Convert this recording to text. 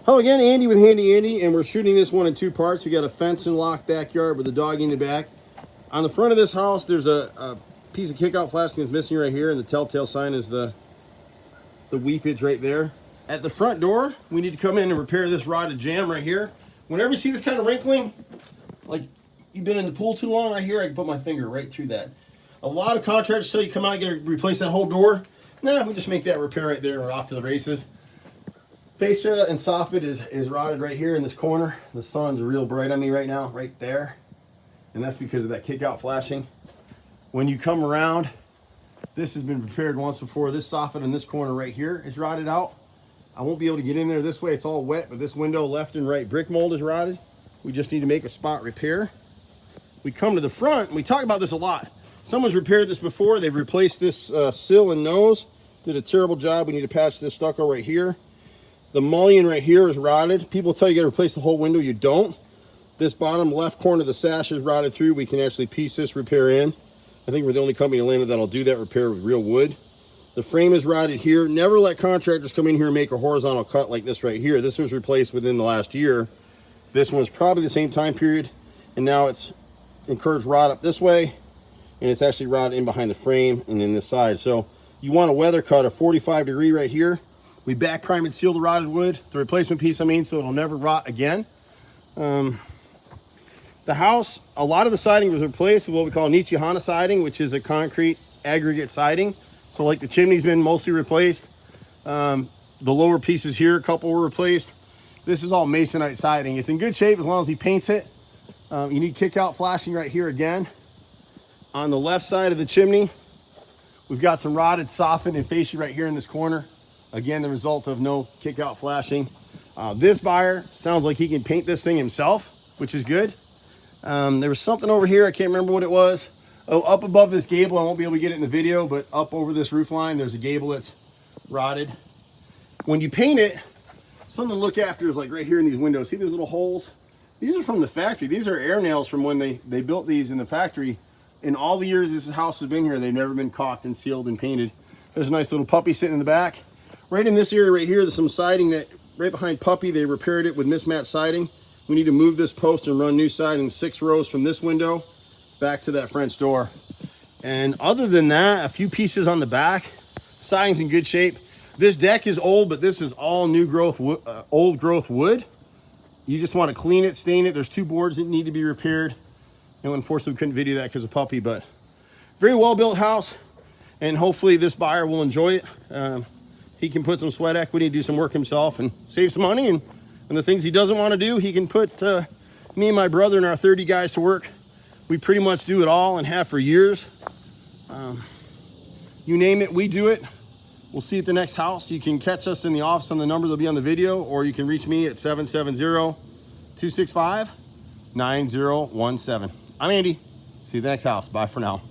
Hello again, Andy with Handy Andy, and we're shooting this one in two parts. We got a fence and locked backyard with a doggy in the back. On the front of this house, there's a piece of kickout flashing that's missing right here, and the telltale sign is the weepage right there. At the front door, we need to come in and repair this rotted jamb right here. Whenever you see this kind of wrinkling, like you've been in the pool too long, right here, I can put my finger right through that. A lot of contractors say you come out and get to replace that whole door. Nah, we just make that repair right there and we're off to the races. Fascia and soffit is rotted right here in this corner. The sun's real bright on me right now, right there. And that's because of that kick out flashing. When you come around, this has been repaired once before. This soffit in this corner right here is rotted out. I won't be able to get in there this way. It's all wet, but this window left and right brick mold is rotted. We just need to make a spot repair. We come to the front, and we talk about this a lot. Someone's repaired this before. They've replaced this sill and nose. Did a terrible job. We need to patch this stucco right here. The mullion right here is rotted. People tell you got to replace the whole window. You don't. This bottom left corner of the sash is rotted through. We can actually piece this repair in. I think we're the only company in Atlanta that'll do that repair with real wood. The frame is rotted here. Never let contractors come in here and make a horizontal cut like this right here. This was replaced within the last year. This one's probably the same time period, and now it's encouraged rot up this way, and it's actually rotted in behind the frame and in this side. So you want a weather cut, a 45-degree right here. We back prime and seal the rotted wood, the replacement piece I mean, so it'll never rot again. The house, a lot of the siding was replaced with what we call Nichihana siding, which is a concrete aggregate siding. So like the chimney's been mostly replaced. The lower pieces here, a couple were replaced. This is all masonite siding. It's in good shape as long as he paints it. You need kick out flashing right here again. On the left side of the chimney, we've got some rotted soffit and fascia right here in this corner. Again, the result of no kick out flashing. This buyer sounds like he can paint this thing himself, which is good. There was something over here, I can't remember what it was. Oh, up above this gable, I won't be able to get it in the video, but up over this roof line, there's a gable that's rotted. When you paint it, something to look after is like right here in these windows. See these little holes? These are from the factory. These are air nails from when they built these in the factory. In all the years this house has been here, they've never been caulked and sealed and painted. There's a nice little puppy sitting in the back. Right in this area right here, there's some siding that, right behind puppy, they repaired it with mismatched siding. We need to move this post and run new siding 6 rows from this window back to that French door. And other than that, a few pieces on the back. Siding's in good shape. This deck is old, but this is all new growth, old growth wood. You just want to clean it, stain it. There's 2 boards that need to be repaired. And unfortunately, we couldn't video that because of puppy, but very well built house. And hopefully this buyer will enjoy it. He can put some sweat equity, do some work himself and save some money. And the things he doesn't want to do, he can put me and my brother and our 30 guys to work. We pretty much do it all and have for years. You name it, we do it. We'll see you at the next house. You can catch us in the office on the number that'll be on the video, or you can reach me at 770-265-9017. I'm Andy. See you at the next house. Bye for now.